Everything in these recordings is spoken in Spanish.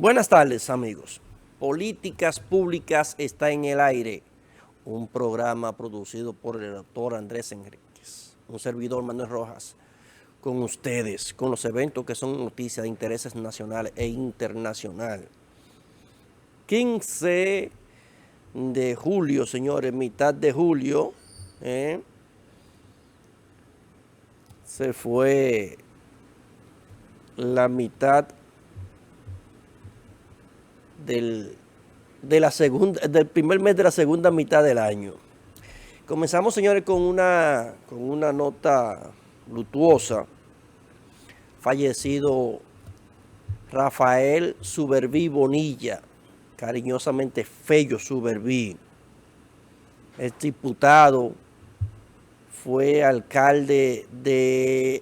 Buenas tardes, amigos. Políticas Públicas está en el aire, un programa producido por el doctor Andrés Enríquez, un servidor Manuel Rojas, con ustedes, con los eventos que son noticias de intereses nacionales e internacional. 15 de julio, señores, mitad de julio, se fue la mitad del primer mes de la segunda mitad del año. Comenzamos, señores, con una nota luctuosa. Fallecido Rafael Suberví Bonilla, cariñosamente Fello Suberví. Es diputado, fue alcalde de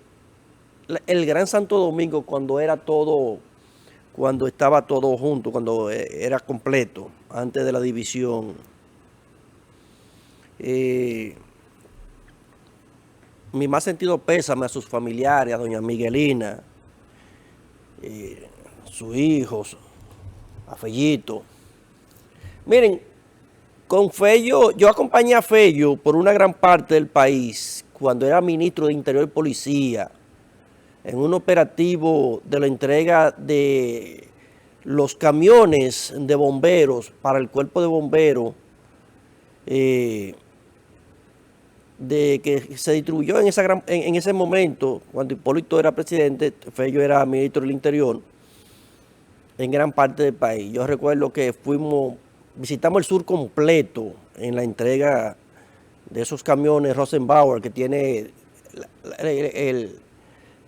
el Gran Santo Domingo cuando estaba todo junto, cuando era completo, antes de la división. Mi más sentido pésame a sus familiares, a doña Miguelina, sus hijos, a Fellito. Miren, con Fello, yo acompañé a Fello por una gran parte del país, cuando era ministro de Interior y Policía, en un operativo de la entrega de los camiones de bomberos para el cuerpo de bomberos, de que se distribuyó en ese momento, cuando Hipólito era presidente, Fello era ministro del Interior, en gran parte del país. Yo recuerdo que visitamos el sur completo en la entrega de esos camiones Rosenbauer que tiene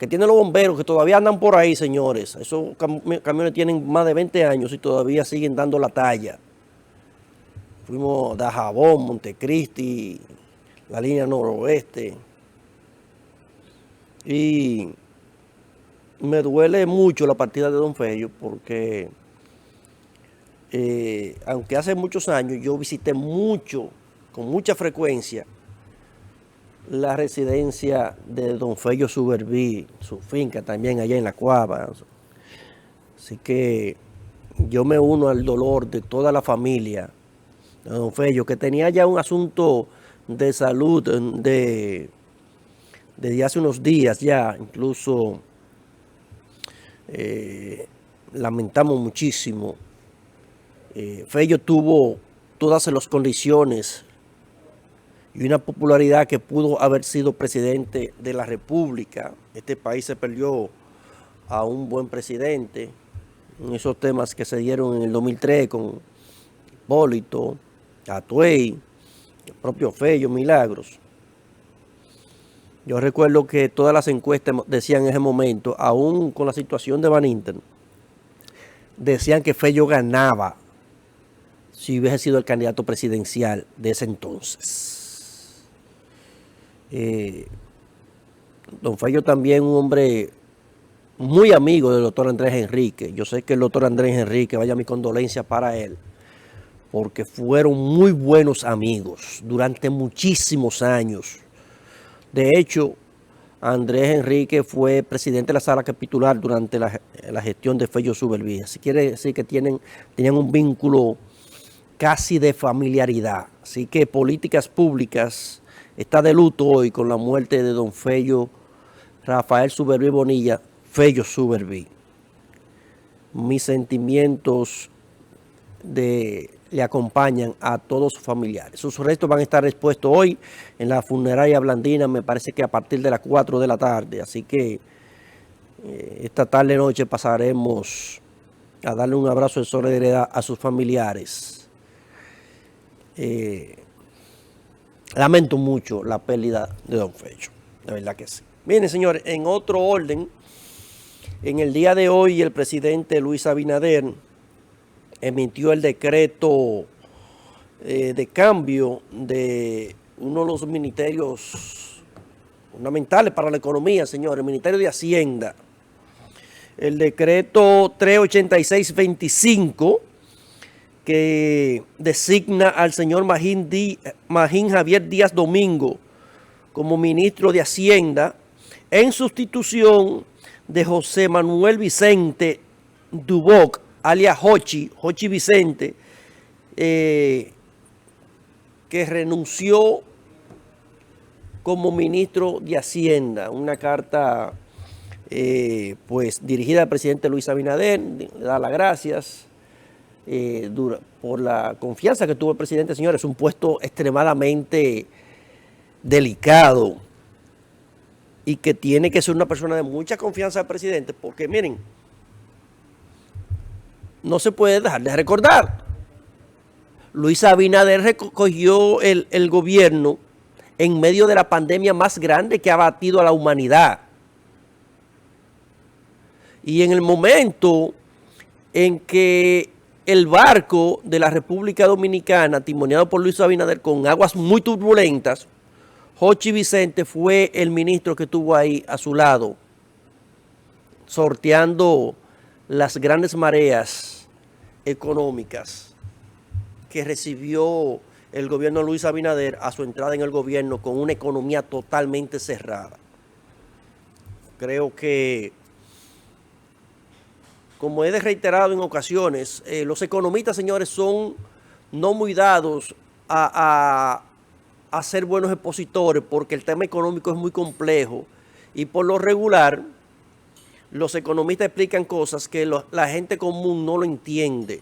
los bomberos, que todavía andan por ahí, señores. Esos camiones tienen más de 20 años y todavía siguen dando la talla. Fuimos a Dajabón, Montecristi, la línea noroeste. Y me duele mucho la partida de don Fello porque, aunque hace muchos años yo visité con mucha frecuencia, la residencia de don Fello Suberví, su finca también allá en La Cuava. Así que yo me uno al dolor de toda la familia de don Fello, que tenía ya un asunto de salud desde hace unos días ya. Incluso lamentamos muchísimo. Fello tuvo todas las condiciones y una popularidad que pudo haber sido presidente de la República. Este país se perdió a un buen presidente en esos temas que se dieron en el 2003 con Hipólito, Atuey, el propio Fello, Milagros. Yo recuerdo que todas las encuestas decían en ese momento, aún con la situación de Van Inter, decían que Fello ganaba si hubiese sido el candidato presidencial de ese entonces. Don Fello también un hombre muy amigo del doctor Andrés Enríquez. Yo sé que el doctor Andrés Enríquez, vaya mi condolencia para él, porque fueron muy buenos amigos durante muchísimos años. De hecho, Andrés Enríquez fue presidente de la sala capitular durante la gestión de Fello Suberví. Así quiere decir que tenían un vínculo casi de familiaridad. Así que Políticas Públicas está de luto hoy con la muerte de don Fello Rafael Suberví Bonilla, Fello Suberví. Mis sentimientos le acompañan a todos sus familiares. Sus restos van a estar expuestos hoy en la funeraria Blandina, me parece que a partir de las 4 de la tarde. Así que esta tarde noche pasaremos a darle un abrazo de solidaridad a sus familiares. Lamento mucho la pérdida de don Fello, de verdad que sí. Miren, señores, en otro orden, en el día de hoy el presidente Luis Abinader emitió el decreto de cambio de uno de los ministerios fundamentales para la economía, señores, el Ministerio de Hacienda. El decreto 386-25, que designa al señor Magín Javier Díaz Domingo como ministro de Hacienda en sustitución de José Manuel Vicente Duboc alias Jochi Vicente, que renunció como ministro de Hacienda. Una carta pues dirigida al presidente Luis Abinader, le da las gracias por la confianza que tuvo el presidente. Señores, es un puesto extremadamente delicado y que tiene que ser una persona de mucha confianza al presidente, porque miren, no se puede dejar de recordar, Luis Abinader recogió el gobierno en medio de la pandemia más grande que ha batido a la humanidad. Y en el momento en que el barco de la República Dominicana, timoneado por Luis Abinader, con aguas muy turbulentas, Jochi Vicente fue el ministro que estuvo ahí a su lado, sorteando las grandes mareas económicas que recibió el gobierno de Luis Abinader a su entrada en el gobierno, con una economía totalmente cerrada. Creo que, como he reiterado en ocasiones, los economistas, señores, son no muy dados a ser buenos expositores, porque el tema económico es muy complejo y por lo regular los economistas explican cosas que la gente común no lo entiende.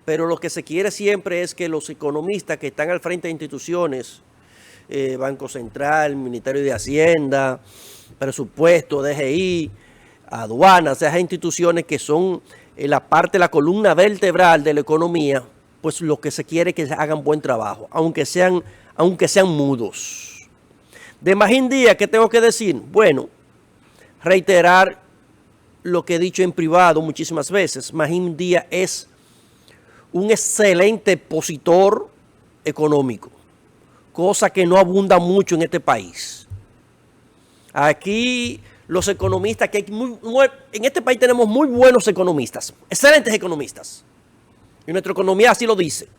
Pero lo que se quiere siempre es que los economistas que están al frente de instituciones, Banco Central, Ministerio de Hacienda, Presupuesto, DGI, aduanas, esas instituciones que son la parte, la columna vertebral de la economía, pues lo que se quiere es que hagan buen trabajo, aunque sean mudos. De Magín Díaz, ¿qué tengo que decir? Bueno, reiterar lo que he dicho en privado muchísimas veces. Magín Díaz es un excelente expositor económico, cosa que no abunda mucho en este país. Aquí los economistas, que en este país tenemos muy buenos economistas, excelentes economistas, y nuestra economía así lo dice.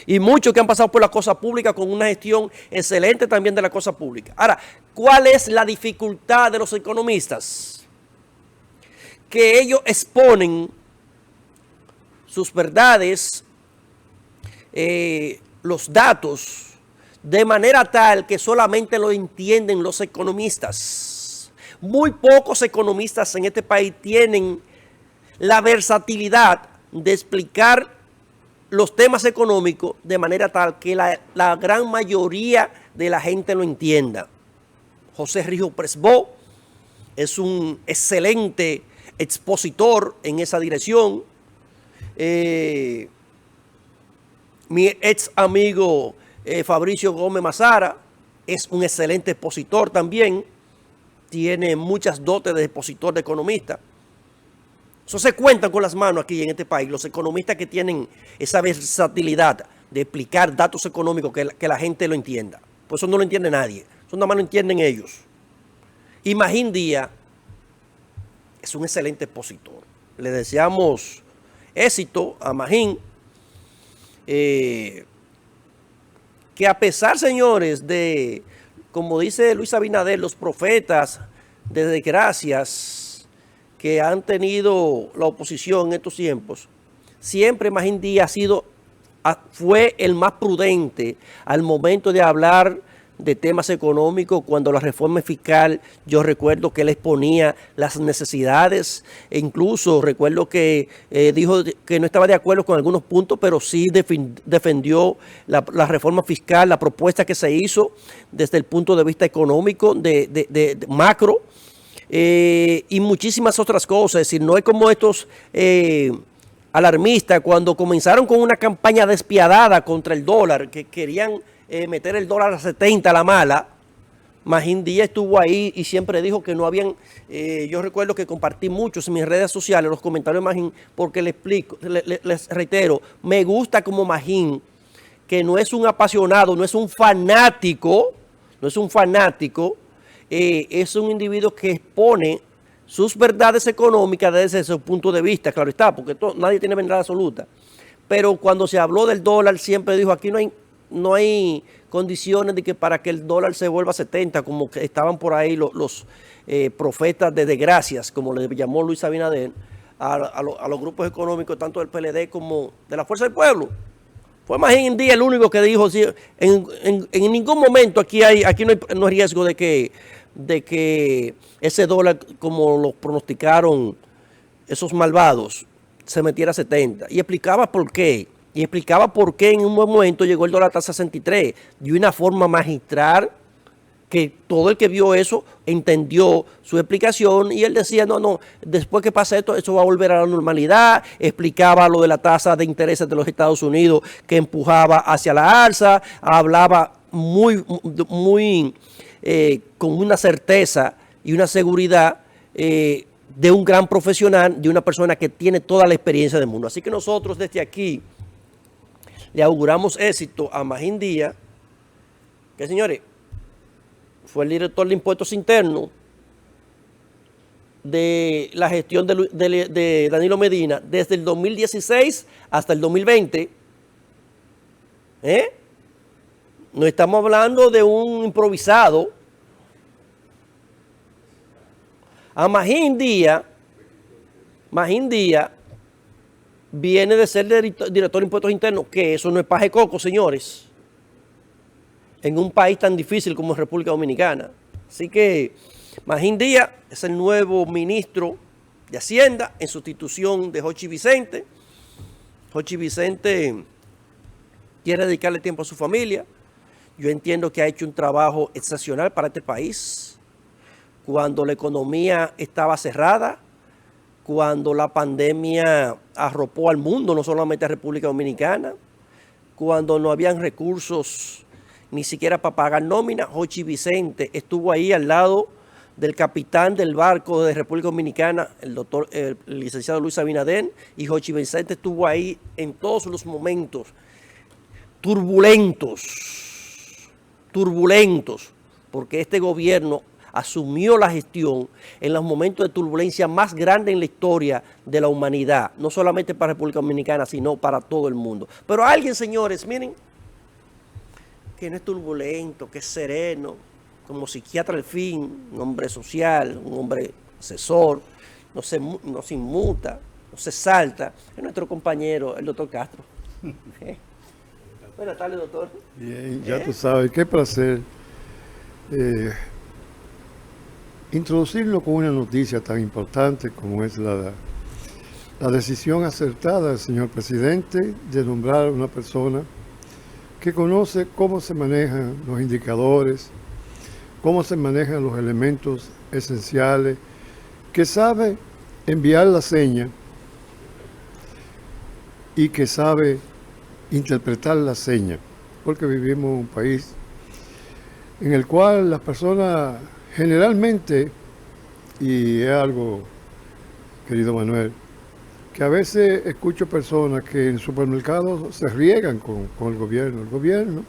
Y muchos que han pasado por la cosa pública con una gestión excelente también de la cosa pública. Ahora, ¿cuál es la dificultad de los economistas? Que ellos exponen sus verdades, los datos, de manera tal que solamente lo entienden los economistas. Muy pocos economistas en este país tienen la versatilidad de explicar los temas económicos de manera tal que la gran mayoría de la gente lo entienda. José Rijo Presbó es un excelente expositor en esa dirección. Mi ex amigo Fabricio Gómez Mazara es un excelente expositor también, tiene muchas dotes de expositor, de economista. Eso se cuentan con las manos aquí en este país, los economistas que tienen esa versatilidad de explicar datos económicos que la gente lo entienda. Pues eso no lo entiende nadie, eso nada más lo entienden ellos. Y Magín Díaz es un excelente expositor. Le deseamos éxito a Magín, que a pesar, señores, de, como dice Luis Abinader, los profetas de desgracias que han tenido la oposición en estos tiempos, siempre Magín Díaz fue el más prudente al momento de hablar de temas económicos. Cuando la reforma fiscal, yo recuerdo que él exponía las necesidades, e incluso recuerdo que dijo que no estaba de acuerdo con algunos puntos, pero sí defendió la reforma fiscal, la propuesta que se hizo desde el punto de vista económico, de macro, y muchísimas otras cosas. Es decir, no es como estos alarmistas cuando comenzaron con una campaña despiadada contra el dólar, que querían meter el dólar a 70 a la mala. Magín Díaz estuvo ahí y siempre dijo que no habían, yo recuerdo que compartí muchos en mis redes sociales los comentarios de Magín, porque les reitero, me gusta como Magín, que no es un apasionado, no es un fanático, es un individuo que expone sus verdades económicas desde su punto de vista, claro está, porque nadie tiene verdad absoluta. Pero cuando se habló del dólar, siempre dijo, aquí no hay condiciones de que para que el dólar se vuelva a 70, como que estaban por ahí los profetas de desgracias, como le llamó Luis Abinader a los grupos económicos, tanto del PLD como de la Fuerza del Pueblo. Fue Magín Díaz el único que dijo, sí, en ningún momento aquí no hay riesgo de que ese dólar, como lo pronosticaron esos malvados, se metiera a 70. Y explicaba por qué. Y explicaba por qué en un buen momento llegó el dólar hasta 63. De una forma magistral, que todo el que vio eso entendió su explicación, y él decía, no, después que pase esto, eso va a volver a la normalidad. Explicaba lo de la tasa de intereses de los Estados Unidos que empujaba hacia la alza, hablaba con una certeza y una seguridad de un gran profesional, de una persona que tiene toda la experiencia del mundo. Así que nosotros desde aquí le auguramos éxito a Magín Díaz, que, señores, fue el director de impuestos internos de la gestión de Danilo Medina desde el 2016 hasta el 2020. No estamos hablando de un improvisado. A Magín Díaz viene de ser director de impuestos internos, que eso no es paje coco, señores, en un país tan difícil como República Dominicana. Así que Magín Díaz es el nuevo ministro de Hacienda en sustitución de Jochi Vicente. Jochi Vicente quiere dedicarle tiempo a su familia. Yo entiendo que ha hecho un trabajo excepcional para este país. Cuando la economía estaba cerrada, cuando la pandemia arropó al mundo, no solamente a República Dominicana, cuando no habían recursos ni siquiera para pagar nómina, Jochi Vicente estuvo ahí al lado del capitán del barco de República Dominicana, el licenciado Luis Abinader, y Jochi Vicente estuvo ahí en todos los momentos turbulentos, porque este gobierno asumió la gestión en los momentos de turbulencia más grandes en la historia de la humanidad, no solamente para República Dominicana, sino para todo el mundo. Pero alguien, señores, miren, que no es turbulento, que es sereno, como psiquiatra al fin, un hombre social, un hombre asesor, no se inmuta, no se salta, es nuestro compañero, el doctor Castro. Buenas tardes, doctor. Bien, ya tú sabes, qué placer introducirlo con una noticia tan importante como es la decisión acertada del señor presidente de nombrar a una persona que conoce cómo se manejan los indicadores, cómo se manejan los elementos esenciales, que sabe enviar la seña y que sabe interpretar la seña, porque vivimos en un país en el cual las personas generalmente, y es algo, querido Manuel, que a veces escucho personas que en supermercados se riegan con el gobierno. El gobierno,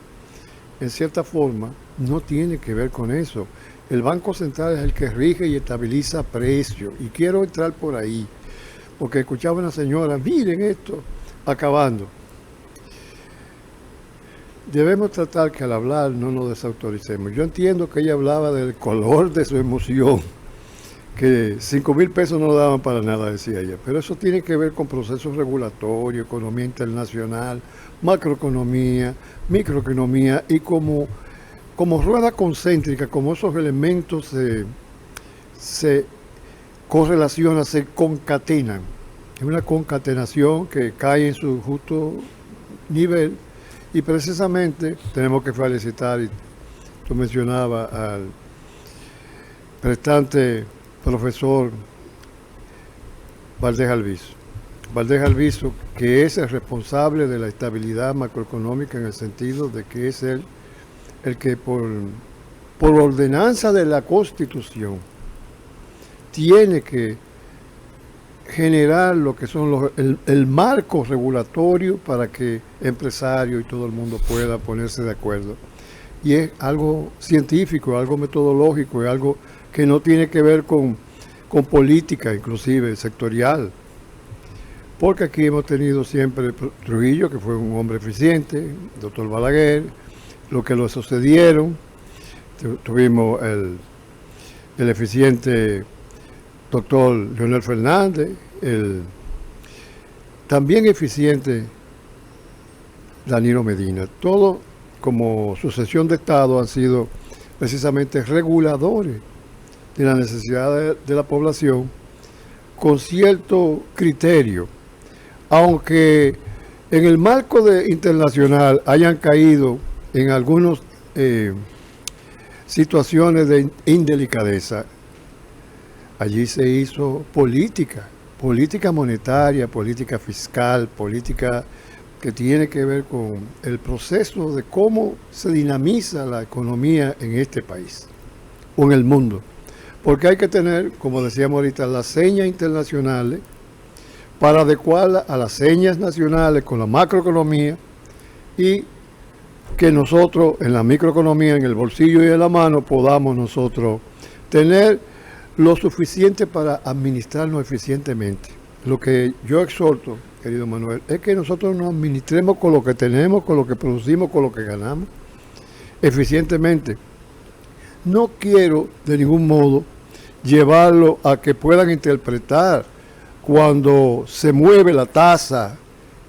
en cierta forma, no tiene que ver con eso. El Banco Central es el que rige y estabiliza precios. Y quiero entrar por ahí, porque escuchaba una señora, miren esto, acabando. Debemos tratar que al hablar no nos desautoricemos. Yo entiendo que ella hablaba del color de su emoción, que 5,000 pesos no daban para nada, decía ella, pero eso tiene que ver con procesos regulatorios, economía internacional, macroeconomía, microeconomía, y como rueda concéntrica, como esos elementos se correlacionan, se concatenan. Es una concatenación que cae en su justo nivel, y precisamente tenemos que felicitar, y tú mencionabas al prestante profesor Valdés Alviso. Valdés Alviso, que es el responsable de la estabilidad macroeconómica, en el sentido de que es él el que por ordenanza de la Constitución tiene que generar lo que son el marco regulatorio para que empresarios y todo el mundo pueda ponerse de acuerdo. Y es algo científico, algo metodológico, es algo que no tiene que ver con política, inclusive sectorial. Porque aquí hemos tenido siempre Trujillo, que fue un hombre eficiente, doctor Balaguer, lo que lo sucedieron. Tuvimos el eficiente doctor Leonel Fernández, el también eficiente Danilo Medina. Todo como sucesión de Estado han sido precisamente reguladores de la necesidad de la población con cierto criterio, aunque en el marco internacional hayan caído en algunas situaciones de indelicadeza. Allí se hizo política monetaria, política fiscal, política que tiene que ver con el proceso de cómo se dinamiza la economía en este país o en el mundo. Porque hay que tener, como decíamos ahorita, las señas internacionales para adecuarlas a las señas nacionales con la macroeconomía y que nosotros en la microeconomía, en el bolsillo y en la mano, podamos nosotros tener lo suficiente para administrarnos eficientemente. Lo que yo exhorto, querido Manuel, es que nosotros nos administremos con lo que tenemos, con lo que producimos, con lo que ganamos, eficientemente. No quiero de ningún modo llevarlo a que puedan interpretar cuando se mueve la tasa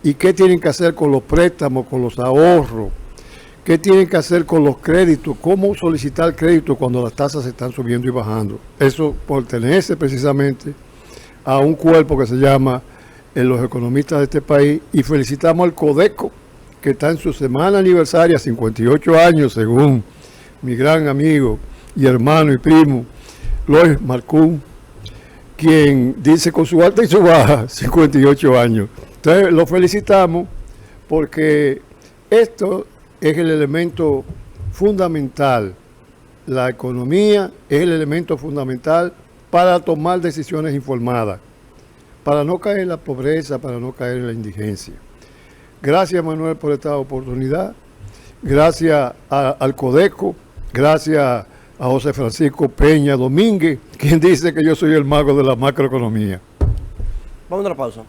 y qué tienen que hacer con los préstamos, con los ahorros, qué tienen que hacer con los créditos, cómo solicitar crédito cuando las tasas se están subiendo y bajando. Eso pertenece precisamente a un cuerpo que se llama los economistas de este país, y felicitamos al Codeco, que está en su semana aniversaria, 58 años, según mi gran amigo y hermano y primo, Lois Marcún, quien dice con su alta y su baja, 58 años. Entonces lo felicitamos porque esto es el elemento fundamental. La economía es el elemento fundamental para tomar decisiones informadas, para no caer en la pobreza, para no caer en la indigencia. Gracias, Manuel, por esta oportunidad. Gracias al Codeco. Gracias a José Francisco Peña Domínguez, quien dice que yo soy el mago de la macroeconomía. Vamos a una pausa.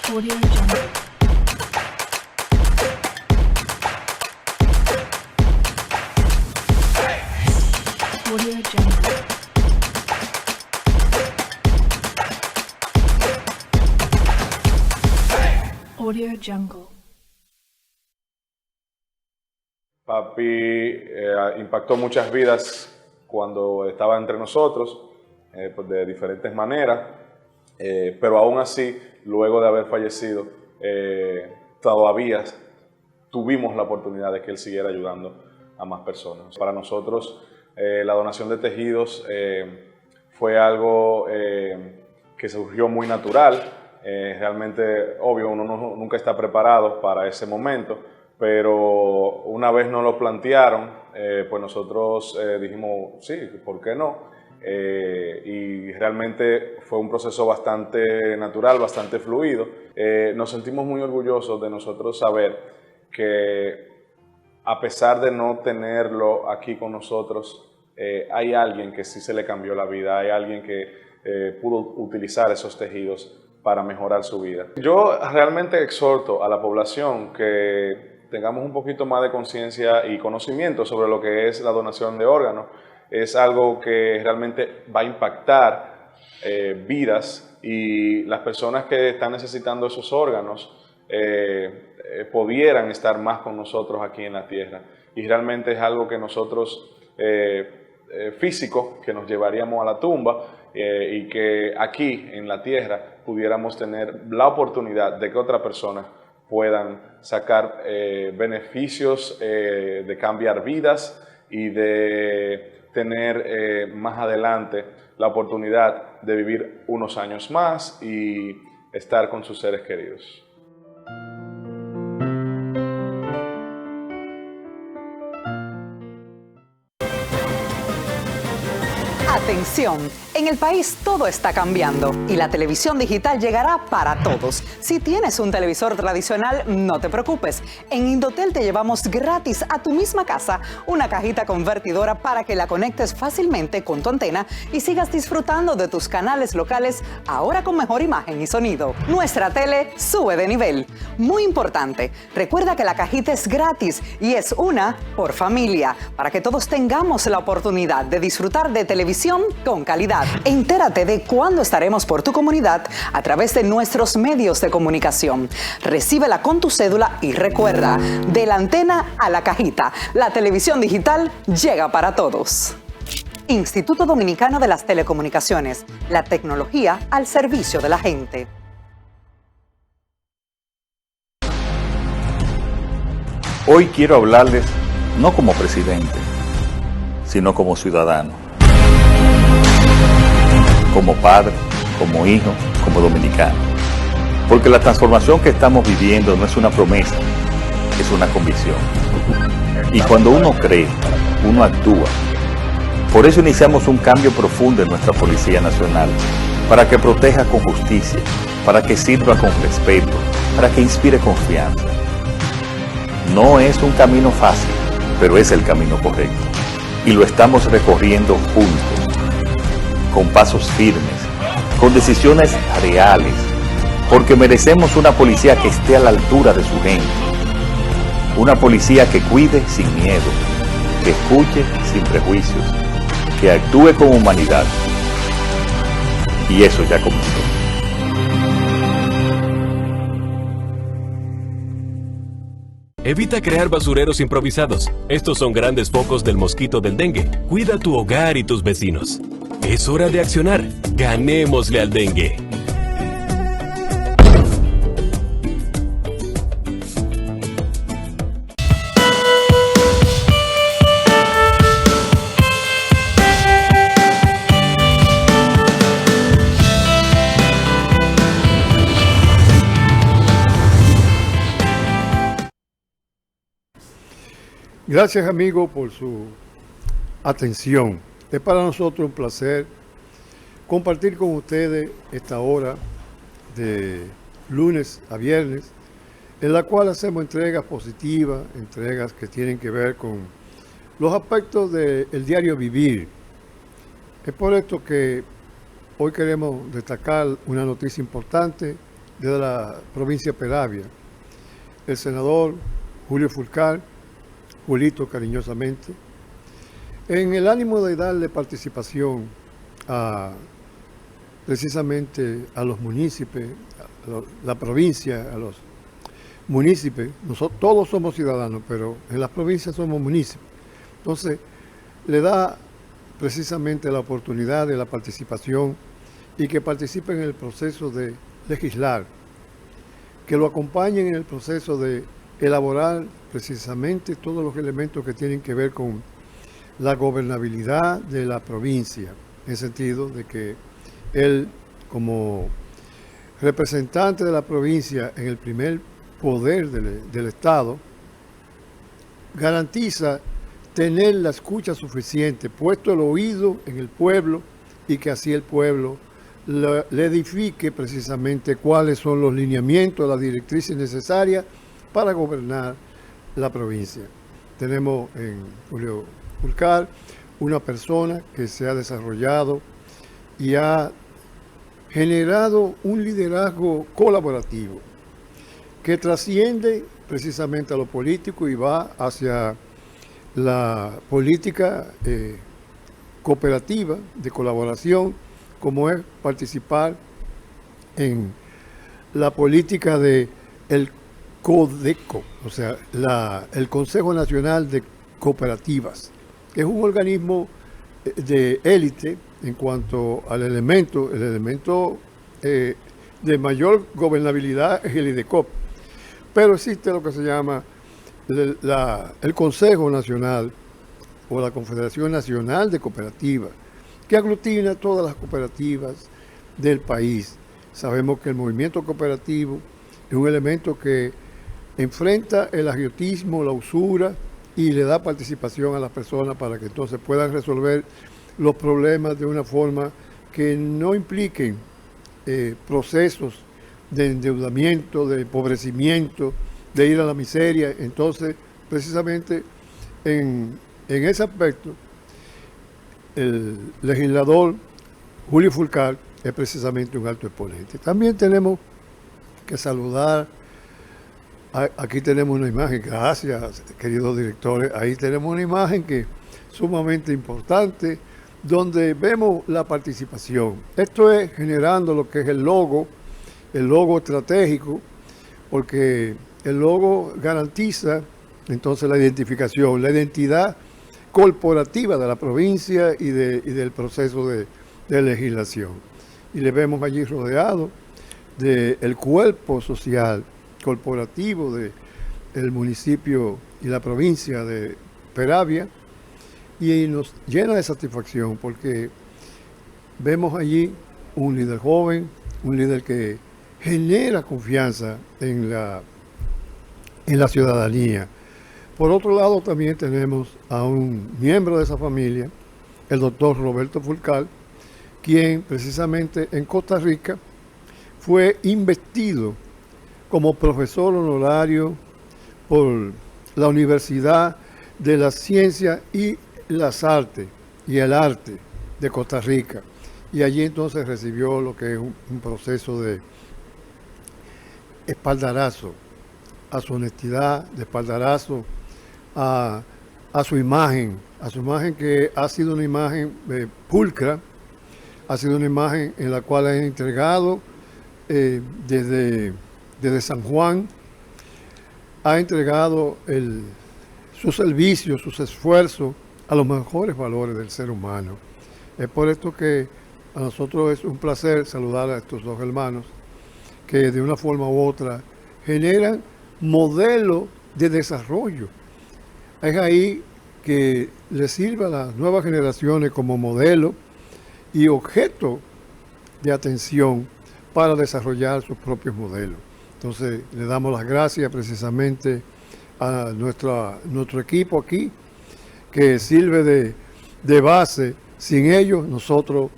Audio Jungle. Audio Jungle. Audio Jungle. Papi impactó muchas vidas cuando estaba entre nosotros, pues de diferentes maneras, pero aún así, luego de haber fallecido, todavía tuvimos la oportunidad de que él siguiera ayudando a más personas. Para nosotros, la donación de tejidos fue algo que surgió muy natural. Realmente, obvio, uno nunca está preparado para ese momento, pero una vez nos lo plantearon, pues nosotros dijimos, sí, ¿por qué no? Y realmente fue un proceso bastante natural, bastante fluido. Nos sentimos muy orgullosos de nosotros saber que a pesar de no tenerlo aquí con nosotros, hay alguien que sí se le cambió la vida, hay alguien que pudo utilizar esos tejidos para mejorar su vida. Yo realmente exhorto a la población que tengamos un poquito más de conciencia y conocimiento sobre lo que es la donación de órganos. Es algo que realmente va a impactar vidas, y las personas que están necesitando esos órganos pudieran estar más con nosotros aquí en la tierra. Y realmente es algo que nosotros, físico, que nos llevaríamos a la tumba, y que aquí en la tierra pudiéramos tener la oportunidad de que otras personas puedan sacar beneficios de cambiar vidas y de tener más adelante la oportunidad de vivir unos años más y estar con sus seres queridos. Atención, en el país todo está cambiando y la televisión digital llegará para todos. Si tienes un televisor tradicional, no te preocupes. En Indotel te llevamos gratis a tu misma casa una cajita convertidora para que la conectes fácilmente con tu antena y sigas disfrutando de tus canales locales ahora con mejor imagen y sonido. Nuestra tele sube de nivel. Muy importante, recuerda que la cajita es gratis y es una por familia, para que todos tengamos la oportunidad de disfrutar de televisión con calidad. Entérate de cuándo estaremos por tu comunidad a través de nuestros medios de comunicación. Recíbela con tu cédula y recuerda, de la antena a la cajita, la televisión digital llega para todos. Instituto Dominicano de las Telecomunicaciones, la tecnología al servicio de la gente. Hoy quiero hablarles no como presidente, sino como ciudadano, como padre, como hijo, como dominicano. Porque la transformación que estamos viviendo no es una promesa, es una convicción. Y cuando uno cree, uno actúa. Por eso iniciamos un cambio profundo en nuestra Policía Nacional, para que proteja con justicia, para que sirva con respeto, para que inspire confianza. No es un camino fácil, pero es el camino correcto. Y lo estamos recorriendo juntos, con pasos firmes, con decisiones reales, porque merecemos una policía que esté a la altura de su gente. Una policía que cuide sin miedo, que escuche sin prejuicios, que actúe con humanidad. Y eso ya comenzó. Evita crear basureros improvisados. Estos son grandes focos del mosquito del dengue. Cuida tu hogar y tus vecinos. Es hora de accionar. Ganémosle al dengue. Gracias, amigo, por su atención. Es para nosotros un placer compartir con ustedes esta hora de lunes a viernes, en la cual hacemos entregas positivas, entregas que tienen que ver con los aspectos del diario vivir. Es por esto que hoy queremos destacar una noticia importante de la provincia de Peravia. El senador Julio Fulcar, Julito cariñosamente, en el ánimo de darle participación precisamente a los municipios, la provincia, a los municipios. Nosotros todos somos ciudadanos, pero en las provincias somos municipios. Entonces, le da precisamente la oportunidad de la participación y que participen en el proceso de legislar, que lo acompañen en el proceso de elaborar precisamente todos los elementos que tienen que ver con la gobernabilidad de la provincia, en el sentido de que él, como representante de la provincia en el primer poder del Estado, garantiza tener la escucha suficiente, puesto el oído en el pueblo y que así el pueblo le edifique precisamente cuáles son los lineamientos, las directrices necesarias para gobernar la provincia. Tenemos en Julio Fulcar una persona que se ha desarrollado y ha generado un liderazgo colaborativo que trasciende precisamente a lo político y va hacia la política cooperativa de colaboración, como es participar en la política de el CODECO, o sea, el Consejo Nacional de Cooperativas, que es un organismo de élite en cuanto al elemento, el elemento de mayor gobernabilidad es el IDECOP, pero existe lo que se llama el Consejo Nacional o la Confederación Nacional de Cooperativas, que aglutina todas las cooperativas del país. Sabemos que el movimiento cooperativo es un elemento que enfrenta el agiotismo, la usura y le da participación a las personas para que entonces puedan resolver los problemas de una forma que no impliquen procesos de endeudamiento, de empobrecimiento, de ir a la miseria. Entonces, precisamente en ese aspecto, el legislador Julio Fulcar es precisamente un alto exponente. También tenemos que saludar, aquí tenemos una imagen, gracias queridos directores, ahí tenemos una imagen que es sumamente importante, donde vemos la participación. Esto es generando lo que es el logo estratégico, porque el logo garantiza entonces la identificación, la identidad corporativa de la provincia y del proceso de legislación. Y le vemos allí rodeado del cuerpo social corporativo del municipio y la provincia de Peravia, y nos llena de satisfacción porque vemos allí un líder joven, un líder que genera confianza en la ciudadanía. Por otro lado, también tenemos a un miembro de esa familia, el doctor Roberto Fulcar, quien precisamente en Costa Rica fue investido como profesor honorario por la Universidad de las Ciencias y las Artes y el Arte de Costa Rica. Y allí entonces recibió lo que es un proceso de espaldarazo a su honestidad, de espaldarazo a su imagen que ha sido una imagen pulcra, ha sido una imagen en la cual ha entregado desde San Juan, ha entregado sus servicios, sus esfuerzos a los mejores valores del ser humano. Es por esto que a nosotros es un placer saludar a estos dos hermanos que de una forma u otra generan modelos de desarrollo. Es ahí que les sirve a las nuevas generaciones como modelo y objeto de atención para desarrollar sus propios modelos. Entonces, le damos las gracias precisamente a nuestro equipo aquí, que sirve de base. Sin ellos, nosotros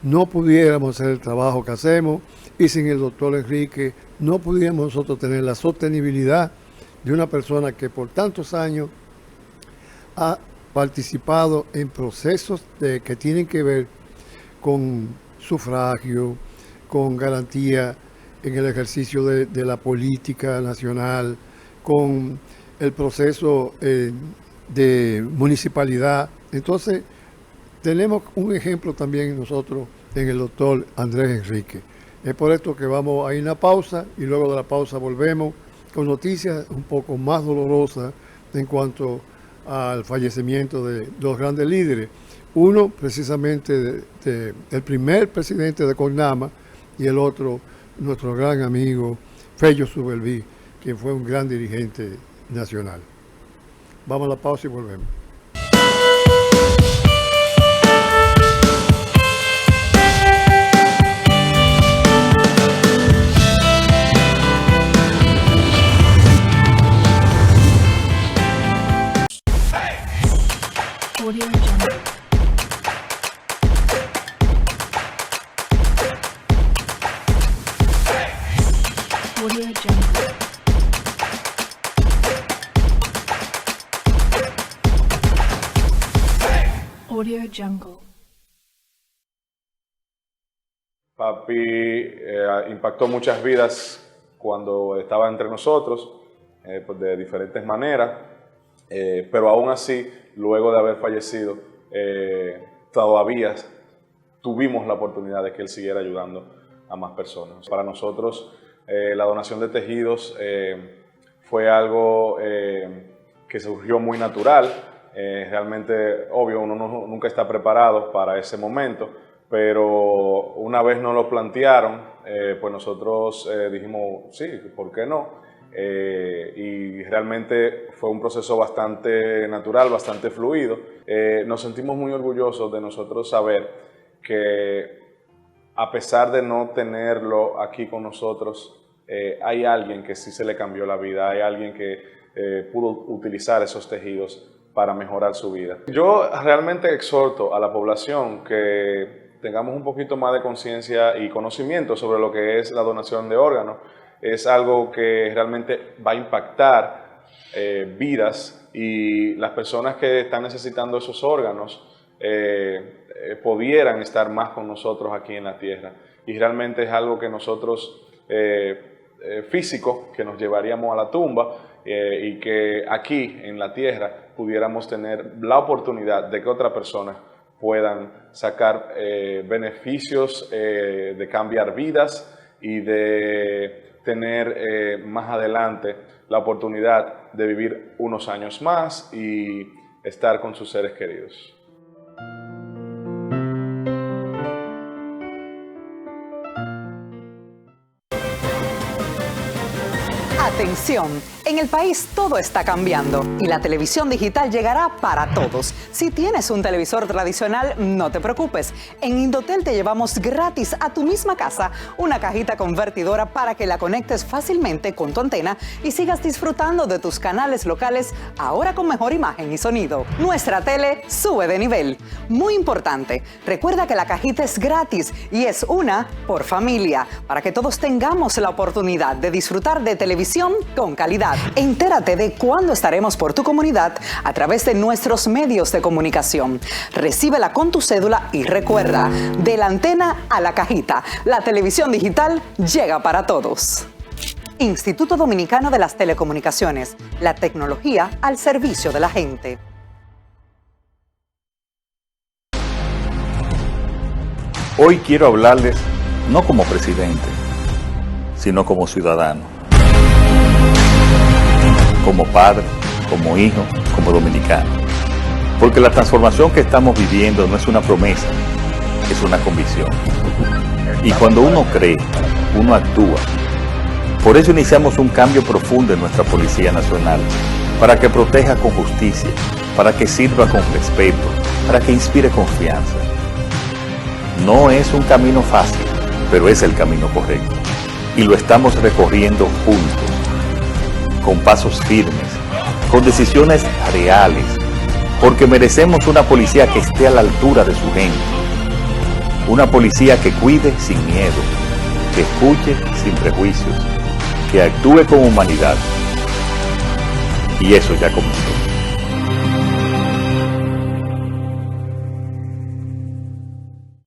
no pudiéramos hacer el trabajo que hacemos, y sin el doctor Enrique no pudiéramos nosotros tener la sostenibilidad de una persona que por tantos años ha participado en procesos que tienen que ver con sufragio, con garantía en el ejercicio de la política nacional, con el proceso de municipalidad. Entonces, tenemos un ejemplo también nosotros en el doctor Andrés Enrique. Es por esto que vamos a ir a una pausa y luego de la pausa volvemos con noticias un poco más dolorosas en cuanto al fallecimiento de dos grandes líderes. Uno precisamente el primer presidente de CONAMA y el otro nuestro gran amigo Fello Suberví, quien fue un gran dirigente nacional. Vamos a la pausa y volvemos. Audio Jungle. Audio Jungle. Audio Jungle. Papi impactó muchas vidas cuando estaba entre nosotros, pues de diferentes maneras, pero aún así, luego de haber fallecido, todavía tuvimos la oportunidad de que él siguiera ayudando a más personas. Para nosotros, la donación de tejidos fue algo que surgió muy natural. Realmente, obvio, uno nunca está preparado para ese momento, pero una vez nos lo plantearon, pues nosotros dijimos, sí, ¿por qué no? Y realmente fue un proceso bastante natural, bastante fluido. Nos sentimos muy orgullosos de nosotros saber que a pesar de no tenerlo aquí con nosotros, hay alguien que sí se le cambió la vida, hay alguien que pudo utilizar esos tejidos para mejorar su vida. Yo realmente exhorto a la población que tengamos un poquito más de conciencia y conocimiento sobre lo que es la donación de órganos. Es algo que realmente va a impactar vidas, y las personas que están necesitando esos órganos pudieran estar más con nosotros aquí en la tierra. Y realmente es algo que nosotros, físico, que nos llevaríamos a la tumba, y que aquí en la tierra pudiéramos tener la oportunidad de que otras personas puedan sacar beneficios de cambiar vidas y de tener más adelante la oportunidad de vivir unos años más y estar con sus seres queridos. Atención, en el país todo está cambiando y la televisión digital llegará para todos. Si tienes un televisor tradicional, no te preocupes. En Indotel te llevamos gratis a tu misma casa una cajita convertidora para que la conectes fácilmente con tu antena y sigas disfrutando de tus canales locales, ahora con mejor imagen y sonido. Nuestra tele sube de nivel. Muy importante, recuerda que la cajita es gratis y es una por familia, para que todos tengamos la oportunidad de disfrutar de televisión con calidad. Entérate de cuándo estaremos por tu comunidad a través de nuestros medios de comunicación. Recíbela con tu cédula y recuerda, de la antena a la cajita, la televisión digital llega para todos. Instituto Dominicano de las Telecomunicaciones, la tecnología al servicio de la gente. Hoy quiero hablarles no como presidente, sino como ciudadano, como padre, como hijo, como dominicano. Porque la transformación que estamos viviendo no es una promesa, es una convicción. Y cuando uno cree, uno actúa. Por eso iniciamos un cambio profundo en nuestra Policía Nacional, para que proteja con justicia, para que sirva con respeto, para que inspire confianza. No es un camino fácil, pero es el camino correcto. Y lo estamos recorriendo juntos, con pasos firmes, con decisiones reales, porque merecemos una policía que esté a la altura de su gente. Una policía que cuide sin miedo, que escuche sin prejuicios, que actúe con humanidad. Y eso ya comenzó.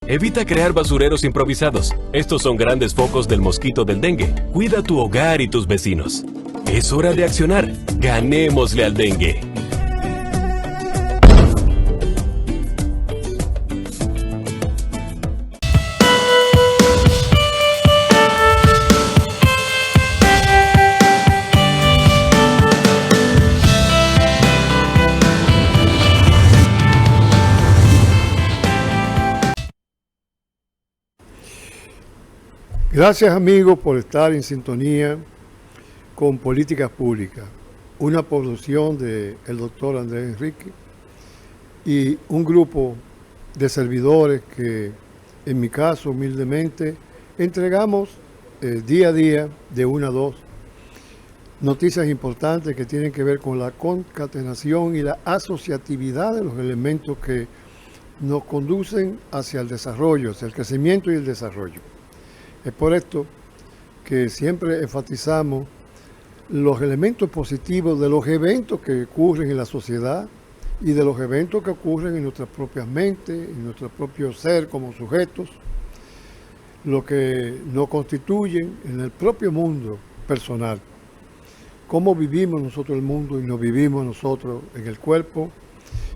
Evita crear basureros improvisados. Estos son grandes focos del mosquito del dengue. Cuida tu hogar y tus vecinos. Es hora de accionar. Ganémosle al dengue. Gracias amigos por estar en sintonía con Políticas Públicas, una producción del doctor Andrés Enrique y un grupo de servidores que en mi caso humildemente entregamos día a día de 1 a 2 noticias importantes que tienen que ver con la concatenación y la asociatividad de los elementos que nos conducen hacia el desarrollo, hacia el crecimiento y el desarrollo. Es por esto que siempre enfatizamos los elementos positivos de los eventos que ocurren en la sociedad y de los eventos que ocurren en nuestras propias mentes, en nuestro propio ser como sujetos, lo que nos constituyen en el propio mundo personal. Cómo vivimos nosotros el mundo y nos vivimos nosotros en el cuerpo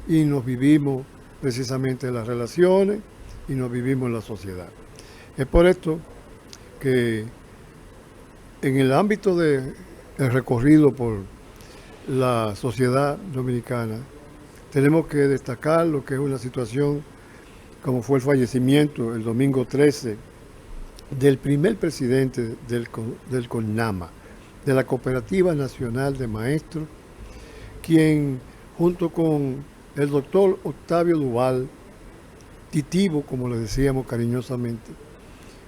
y nos vivimos precisamente en las relaciones y nos vivimos en la sociedad. Es por esto que en el ámbito del recorrido por la sociedad dominicana tenemos que destacar lo que es una situación como fue el fallecimiento el domingo 13 del primer presidente del CONNAMA, de la Cooperativa Nacional de Maestros, quien junto con el doctor Octavio Duval, Titivo como le decíamos cariñosamente,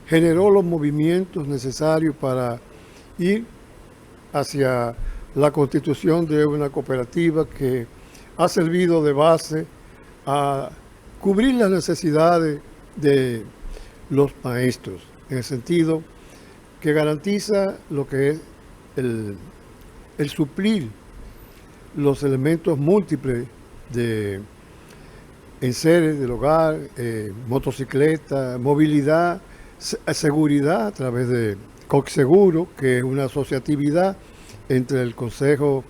generó los movimientos necesarios para ir hacia la constitución de una cooperativa que ha servido de base a cubrir las necesidades de los maestros, en el sentido que garantiza lo que es el suplir los elementos múltiples de enseres del hogar, motocicleta, movilidad, seguridad a través de COCSeguro, que es una asociatividad entre el Consejo,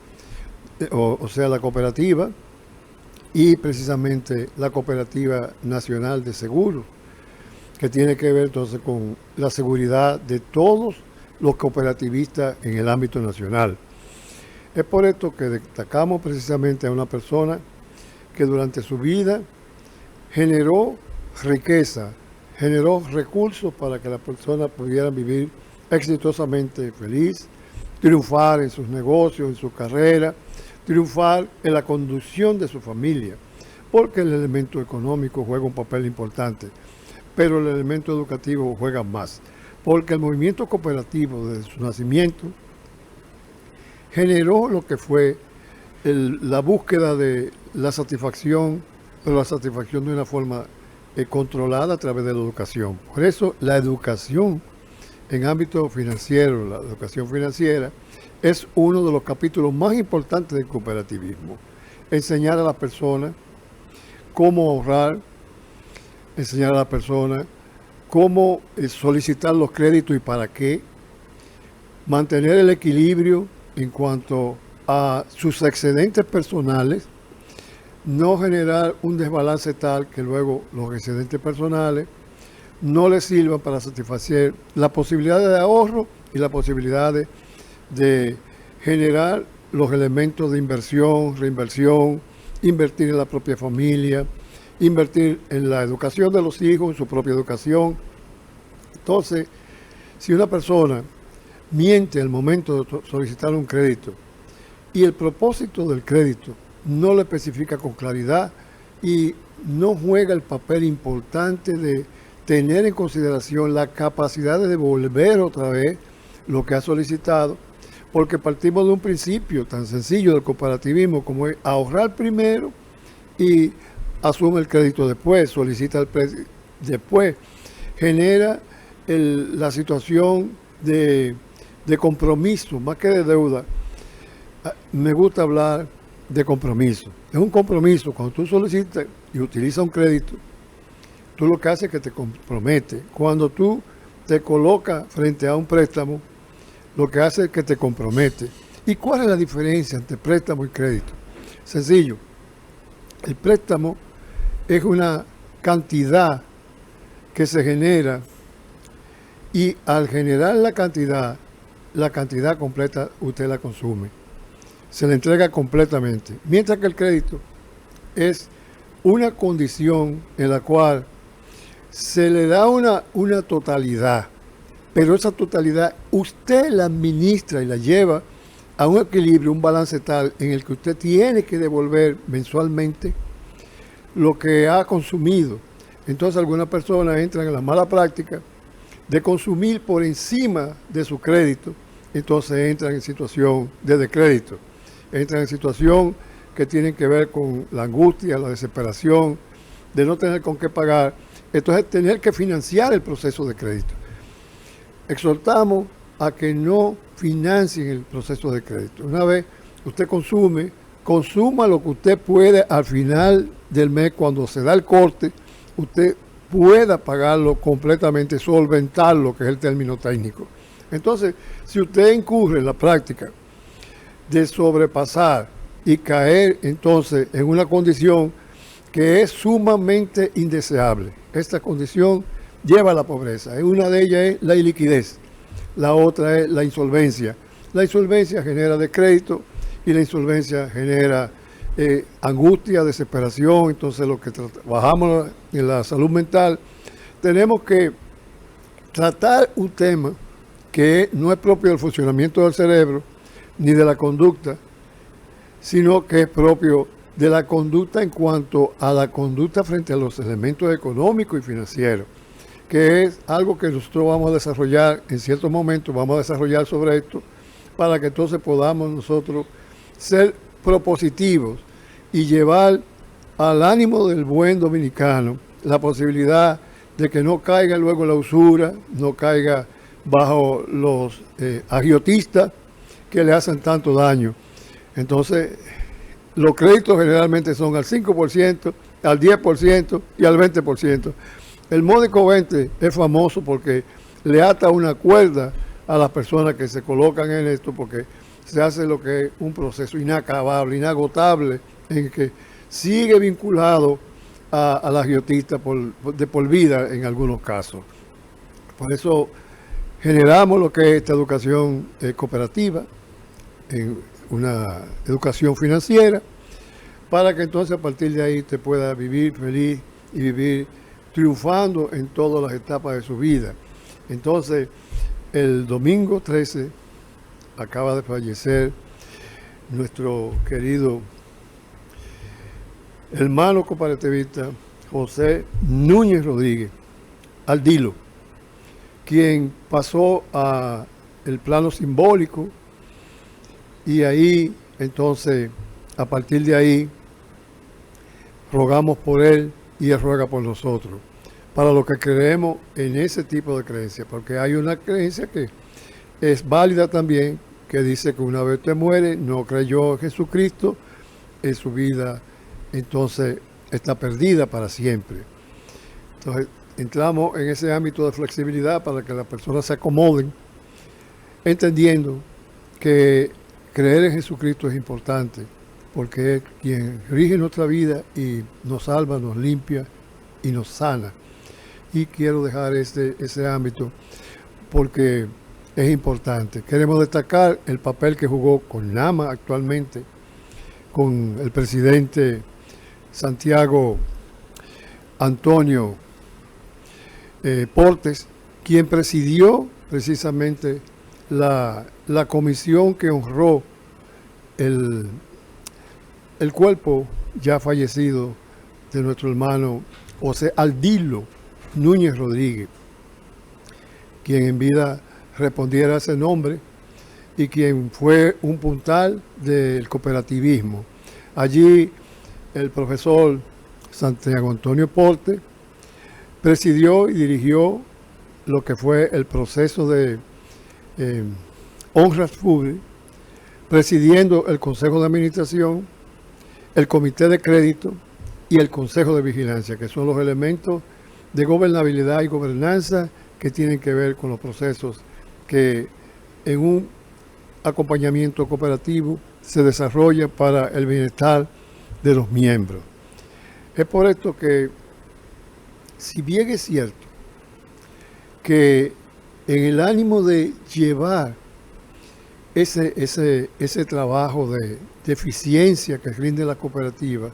o sea, la cooperativa, y precisamente la Cooperativa Nacional de Seguros, que tiene que ver entonces con la seguridad de todos los cooperativistas en el ámbito nacional. Es por esto que destacamos precisamente a una persona que durante su vida generó riqueza, generó recursos para que las personas pudieran vivir exitosamente feliz, triunfar en sus negocios, en su carrera, triunfar en la conducción de su familia, porque el elemento económico juega un papel importante, pero el elemento educativo juega más, porque el movimiento cooperativo desde su nacimiento generó lo que fue la búsqueda de la satisfacción, pero la satisfacción de una forma controlada a través de la educación. Por eso la educación en ámbito financiero, la educación financiera, es uno de los capítulos más importantes del cooperativismo. Enseñar a las personas cómo ahorrar, enseñar a las personas cómo solicitar los créditos y para qué, mantener el equilibrio en cuanto a sus excedentes personales, no generar un desbalance tal que luego los excedentes personales no les sirvan para satisfacer la posibilidad de ahorro y la posibilidad de generar los elementos de inversión, reinversión, invertir en la propia familia, invertir en la educación de los hijos, en su propia educación. Entonces, si una persona miente al momento de solicitar un crédito y el propósito del crédito no lo especifica con claridad y no juega el papel importante de tener en consideración la capacidad de devolver otra vez lo que ha solicitado, porque partimos de un principio tan sencillo del cooperativismo como es ahorrar primero y asume el crédito después, solicita el crédito después, genera la situación de compromiso, más que de deuda. Me gusta hablar de compromiso. Es un compromiso. Cuando tú solicitas y utilizas un crédito, tú lo que haces es que te compromete. Cuando tú te colocas frente a un préstamo, lo que hace es que te compromete. ¿Y cuál es la diferencia entre préstamo y crédito? Sencillo. El préstamo es una cantidad que se genera y al generar la cantidad completa usted la consume. Se le entrega completamente. Mientras que el crédito es una condición en la cual se le da una totalidad, pero esa totalidad usted la administra y la lleva a un equilibrio, un balance tal en el que usted tiene que devolver mensualmente lo que ha consumido. Entonces algunas personas entran en la mala práctica de consumir por encima de su crédito, entonces entran en situación de descrédito, entran en situación que tienen que ver con la angustia, la desesperación, de no tener con qué pagar, entonces tener que financiar el proceso de crédito. Exhortamos a que no financien el proceso de crédito. Una vez usted consuma lo que usted puede al final del mes, cuando se da el corte, usted pueda pagarlo completamente, solventarlo, que es el término técnico. Entonces, si usted incurre en la práctica de sobrepasar y caer entonces en una condición que es sumamente indeseable, esta condición lleva a la pobreza. Una de ellas es la iliquidez, la otra es la insolvencia. La insolvencia genera descrédito y la insolvencia genera angustia, desesperación. Entonces, lo que trabajamos en la salud mental, tenemos que tratar un tema que no es propio del funcionamiento del cerebro ni de la conducta, sino que es propio de la conducta en cuanto a la conducta frente a los elementos económicos y financieros, que es algo que nosotros vamos a desarrollar en ciertos momentos, vamos a desarrollar sobre esto, para que entonces podamos nosotros ser propositivos y llevar al ánimo del buen dominicano la posibilidad de que no caiga luego la usura, no caiga bajo los agiotistas que le hacen tanto daño. Entonces, los créditos generalmente son al 5%, al 10% y al 20%. El módico 20 es famoso porque le ata una cuerda a las personas que se colocan en esto, porque se hace lo que es un proceso inacabable, inagotable, en que sigue vinculado a la agiotista de por vida en algunos casos. Por eso generamos lo que es esta educación cooperativa, en una educación financiera, para que entonces a partir de ahí te pueda vivir feliz y vivir triunfando en todas las etapas de su vida. Entonces, el domingo 13 acaba de fallecer nuestro querido hermano cooperativista José Núñez Rodríguez, Aldilo, quien pasó a el plano simbólico, y ahí entonces, a partir de ahí, rogamos por él y él ruega por nosotros, para los que creemos en ese tipo de creencia, porque hay una creencia que es válida también, que dice que una vez te muere, no creyó en Jesucristo, en su vida entonces está perdida para siempre. Entonces entramos en ese ámbito de flexibilidad para que las personas se acomoden, entendiendo que creer en Jesucristo es importante, porque es quien rige nuestra vida y nos salva, nos limpia y nos sana. Y quiero dejar ese ámbito porque es importante. Queremos destacar el papel que jugó con Nama actualmente, con el presidente Santiago Antonio Portes, quien presidió precisamente la comisión que honró el cuerpo ya fallecido de nuestro hermano José Aldilo Núñez Rodríguez, quien en vida respondiera a ese nombre y quien fue un puntal del cooperativismo. Allí el profesor Santiago Antonio Portes presidió y dirigió lo que fue el proceso de honras fúnebres, presidiendo el Consejo de Administración, el Comité de Crédito y el Consejo de Vigilancia, que son los elementos de gobernabilidad y gobernanza que tienen que ver con los procesos que en un acompañamiento cooperativo se desarrolla para el bienestar de los miembros. Es por esto que, si bien es cierto que en el ánimo de llevar ese trabajo de eficiencia que rinde la cooperativa,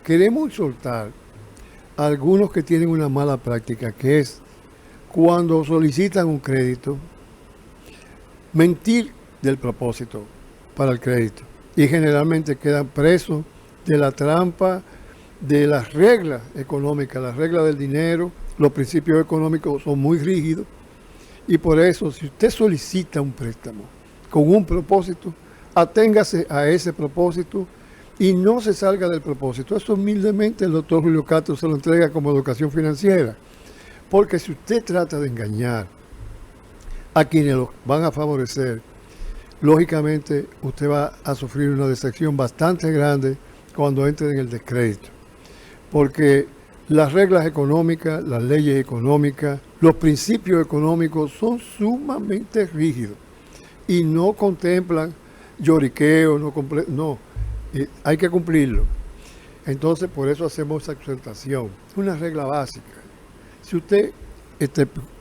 queremos exhortar a algunos que tienen una mala práctica, que es cuando solicitan un crédito, mentir del propósito para el crédito, y generalmente quedan presos de la trampa de las reglas económicas, las reglas del dinero. Los principios económicos son muy rígidos, y por eso, si usted solicita un préstamo con un propósito, aténgase a ese propósito y no se salga del propósito. Eso humildemente el doctor Julio Castro se lo entrega como educación financiera, porque si usted trata de engañar a quienes lo van a favorecer, lógicamente usted va a sufrir una decepción bastante grande cuando entre en el descrédito, porque las reglas económicas, las leyes económicas, los principios económicos son sumamente rígidos y no contemplan lloriqueo, hay que cumplirlo. Entonces, por eso hacemos esa exhortación, una regla básica. Si usted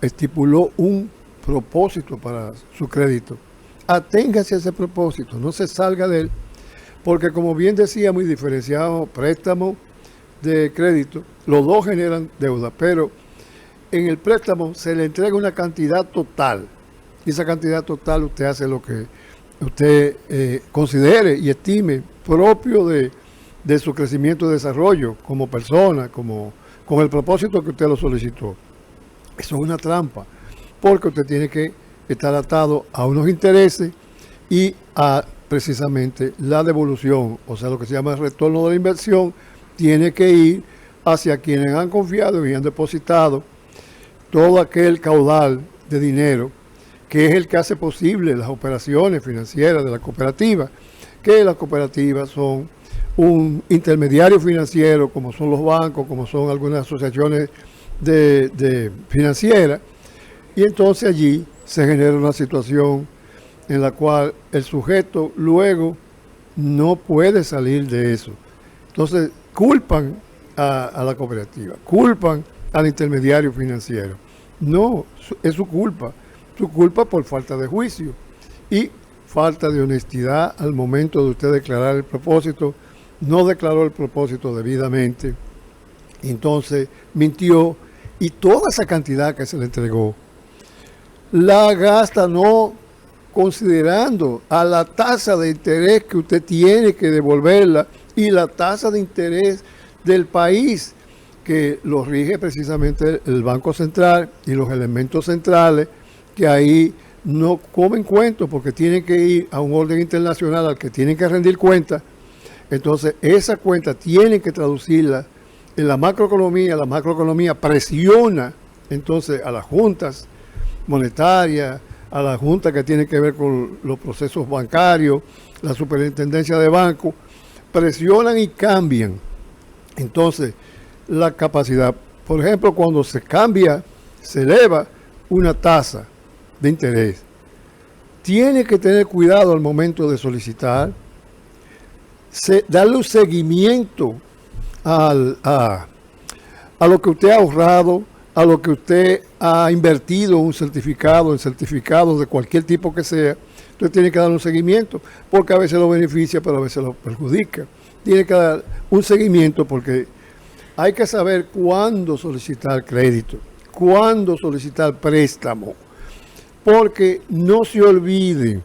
estipuló un propósito para su crédito, aténgase a ese propósito, no se salga de él, porque como bien decía, muy diferenciado préstamo de crédito, los dos generan deuda, pero en el préstamo se le entrega una cantidad total, y esa cantidad total usted hace lo que usted considere y estime propio de su crecimiento y desarrollo como persona, con el propósito que usted lo solicitó. Eso es una trampa, porque usted tiene que estar atado a unos intereses y a precisamente la devolución, o sea, lo que se llama el retorno de la inversión, tiene que ir hacia quienes han confiado y han depositado todo aquel caudal de dinero que es el que hace posible las operaciones financieras de la cooperativa, que las cooperativas son un intermediario financiero, como son los bancos, como son algunas asociaciones de financieras, y entonces allí se genera una situación en la cual el sujeto luego no puede salir de eso. Entonces culpan a la cooperativa, culpan al intermediario financiero. No, es su culpa por falta de juicio y falta de honestidad al momento de usted declarar el propósito. No declaró el propósito debidamente, entonces mintió, y toda esa cantidad que se le entregó la gasta no considerando a la tasa de interés que usted tiene que devolverla y la tasa de interés del país, que lo rige precisamente el Banco Central y los elementos centrales, que ahí no comen cuentos porque tienen que ir a un orden internacional al que tienen que rendir cuentas. Entonces esa cuenta tienen que traducirla en la macroeconomía presiona entonces a las juntas monetarias, a la junta que tiene que ver con los procesos bancarios, la superintendencia de bancos, presionan y cambian entonces la capacidad. Por ejemplo, cuando se cambia, se eleva una tasa de interés, tiene que tener cuidado al momento de solicitar, darle un seguimiento a lo que usted ha ahorrado, a lo que usted ha invertido en certificados de cualquier tipo que sea. Usted tiene que dar un seguimiento, porque a veces lo beneficia, pero a veces lo perjudica. Tiene que dar un seguimiento porque hay que saber cuándo solicitar crédito, cuándo solicitar préstamo, porque no se olvide,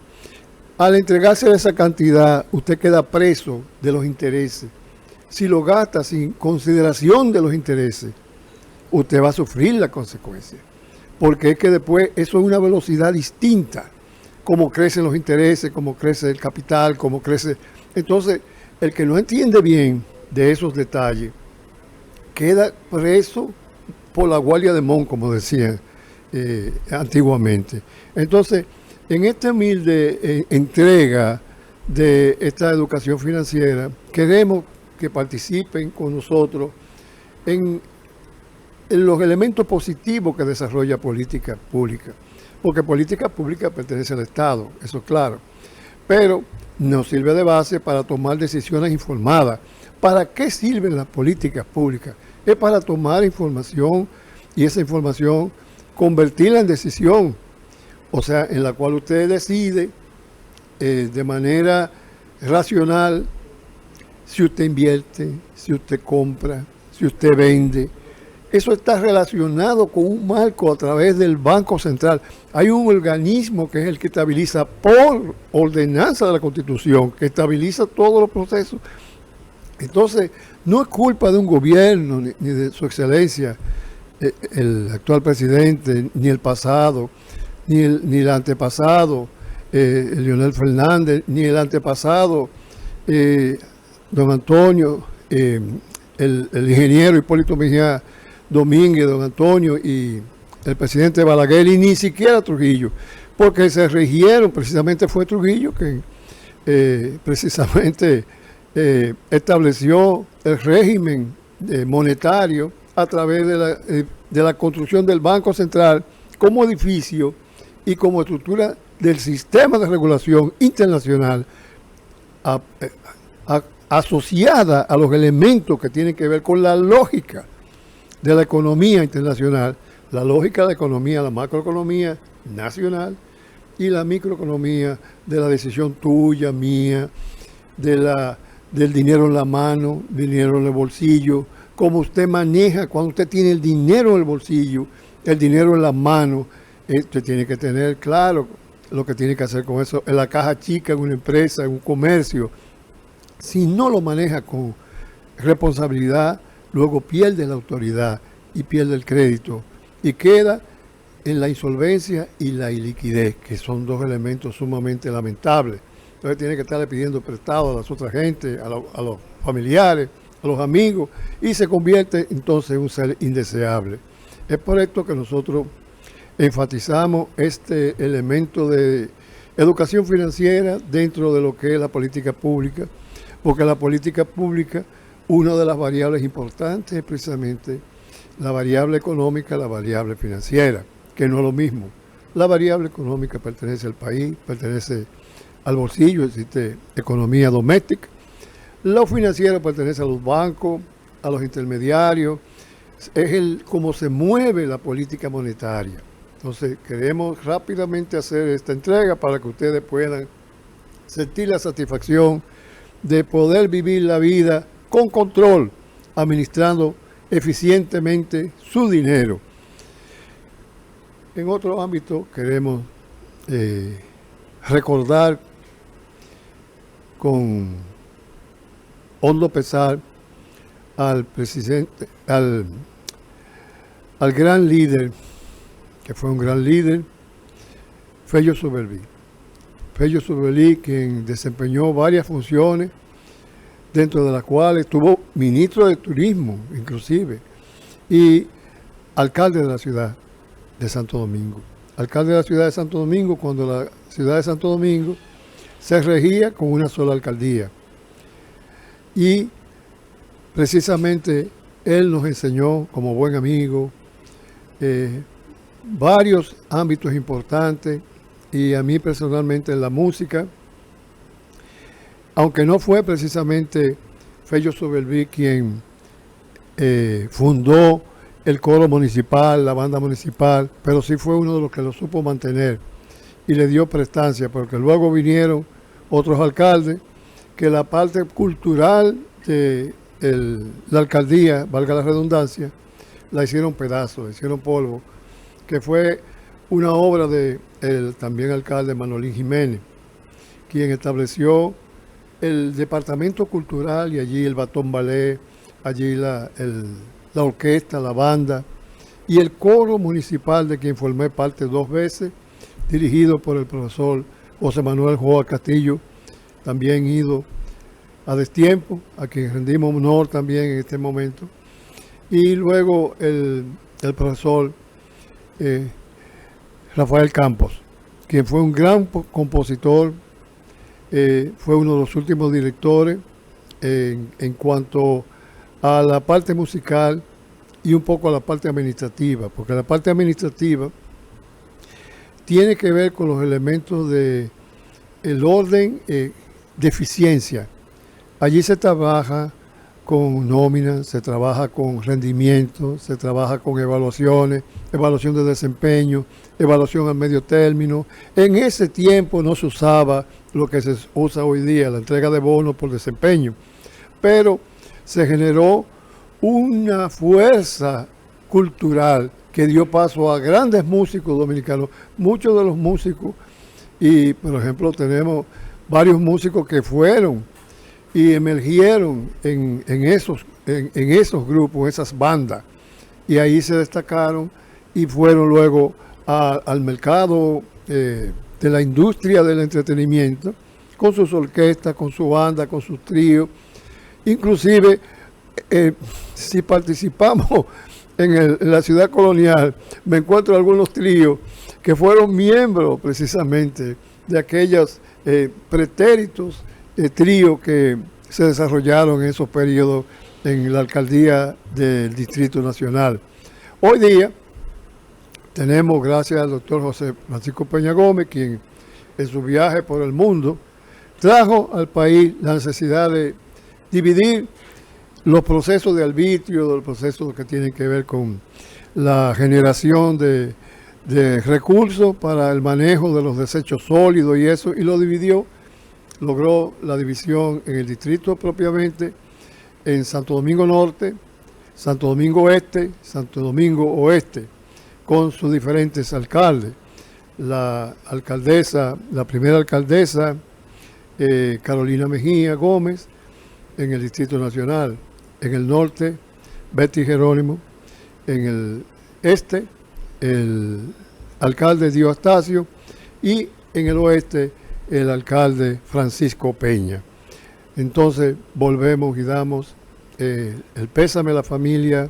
al entregarse esa cantidad, usted queda preso de los intereses. Si lo gasta sin consideración de los intereses, usted va a sufrir la consecuencia. Porque es que después eso es una velocidad distinta. Cómo crecen los intereses, cómo crece el capital, cómo crece. Entonces, el que no entiende bien de esos detalles, queda preso por la guardia de Mon, como decían antiguamente. Entonces, en esta humilde entrega de esta educación financiera, queremos que participen con nosotros en los elementos positivos que desarrolla política pública. Porque política pública pertenece al Estado, eso es claro. Pero nos sirve de base para tomar decisiones informadas. ¿Para qué sirven las políticas públicas? Es para tomar información y esa información convertirla en decisión. O sea, en la cual usted decide de manera racional si usted invierte, si usted compra, si usted vende. Eso está relacionado con un marco a través del Banco Central. Hay un organismo que es el que estabiliza por ordenanza de la Constitución, que estabiliza todos los procesos. Entonces, no es culpa de un gobierno, ni de su excelencia, el actual presidente, ni el pasado, ni el antepasado, Leonel Fernández, ni el antepasado, don Antonio, el ingeniero Hipólito Mejía Domínguez, don Antonio y el presidente Balaguer, y ni siquiera Trujillo, porque se rigieron, precisamente fue Trujillo que precisamente estableció el régimen monetario a través de la construcción del Banco Central como edificio y como estructura del sistema de regulación internacional asociada a los elementos que tienen que ver con la lógica de la economía internacional, la lógica de la economía, la macroeconomía nacional y la microeconomía de la decisión tuya, mía, del dinero en la mano, dinero en el bolsillo, cómo usted maneja cuando usted tiene el dinero en el bolsillo, el dinero en la mano. Usted tiene que tener claro lo que tiene que hacer con eso en la caja chica, en una empresa, en un comercio. Si no lo maneja con responsabilidad, luego pierde la autoridad y pierde el crédito y queda en la insolvencia y la iliquidez, que son dos elementos sumamente lamentables. entonces tiene que estarle pidiendo prestado a las otras gente, a los familiares, a los amigos, y se convierte entonces en un ser indeseable. Es por esto que nosotros enfatizamos este elemento de educación financiera dentro de lo que es la política pública, porque la política pública, una de las variables importantes es precisamente la variable económica, la variable financiera, que no es lo mismo. La variable económica pertenece al país, pertenece al bolsillo, existe economía doméstica. Lo financiero pertenece a los bancos, a los intermediarios, es cómo se mueve la política monetaria. Entonces, queremos rápidamente hacer esta entrega para que ustedes puedan sentir la satisfacción de poder vivir la vida con control, administrando eficientemente su dinero. En otro ámbito queremos recordar con hondo pesar al presidente, al gran líder, que fue un gran líder, Fello Suberví. Fello Suberví, quien desempeñó varias funciones, dentro de las cuales estuvo ministro de Turismo, inclusive, y alcalde de la ciudad de Santo Domingo. Alcalde de la ciudad de Santo Domingo, cuando la ciudad de Santo Domingo se regía con una sola alcaldía. Y precisamente él nos enseñó, como buen amigo, varios ámbitos importantes, y a mí personalmente en la música, aunque no fue precisamente Fello Suberví quien fundó el coro municipal, la banda municipal, pero sí fue uno de los que lo supo mantener y le dio prestancia, porque luego vinieron otros alcaldes que la parte cultural de la alcaldía, valga la redundancia, la hicieron pedazos, la hicieron polvo, que fue una obra de el también alcalde Manolín Jiménez, quien estableció el departamento cultural y allí el Batón Ballet, allí la orquesta, la banda y el coro municipal, de quien formé parte 2 veces, dirigido por el profesor José Manuel Joa Castillo, también ido a destiempo, a quien rendimos honor también en este momento, y luego el profesor Rafael Campos, quien fue un gran compositor, fue uno de los últimos directores en cuanto a la parte musical y un poco a la parte administrativa, porque la parte administrativa tiene que ver con los elementos de el orden de eficiencia. Allí se trabaja con nóminas, se trabaja con rendimiento, se trabaja con evaluaciones, evaluación de desempeño, evaluación a medio término. En ese tiempo no se usaba lo que se usa hoy día, la entrega de bonos por desempeño, pero se generó una fuerza cultural que dio paso a grandes músicos dominicanos. Muchos de los músicos, y por ejemplo tenemos varios músicos que fueron y emergieron en esos grupos, esas bandas, y ahí se destacaron y fueron luego al mercado de la industria del entretenimiento, con sus orquestas, con su banda, con sus tríos. Inclusive, si participamos en la ciudad colonial, me encuentro algunos tríos que fueron miembros precisamente de aquellos pretéritos tríos que se desarrollaron en esos periodos en la alcaldía del Distrito Nacional. Hoy día tenemos, gracias al doctor José Francisco Peña Gómez, quien en su viaje por el mundo trajo al país la necesidad de dividir los procesos de arbitrio, los procesos que tienen que ver con la generación de recursos para el manejo de los desechos sólidos y eso, y lo dividió, logró la división en el distrito propiamente, en Santo Domingo Norte, Santo Domingo Este, Santo Domingo Oeste, con sus diferentes alcaldes. La alcaldesa, la primera alcaldesa, Carolina Mejía Gómez, en el Distrito Nacional. En el norte, Betty Jerónimo. En el este, el alcalde Dio Astacio. Y en el oeste, el alcalde Francisco Peña. Entonces volvemos y damos el pésame a la familia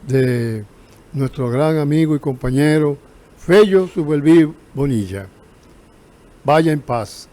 de nuestro gran amigo y compañero Fello Suberví Bonilla. Vaya en paz.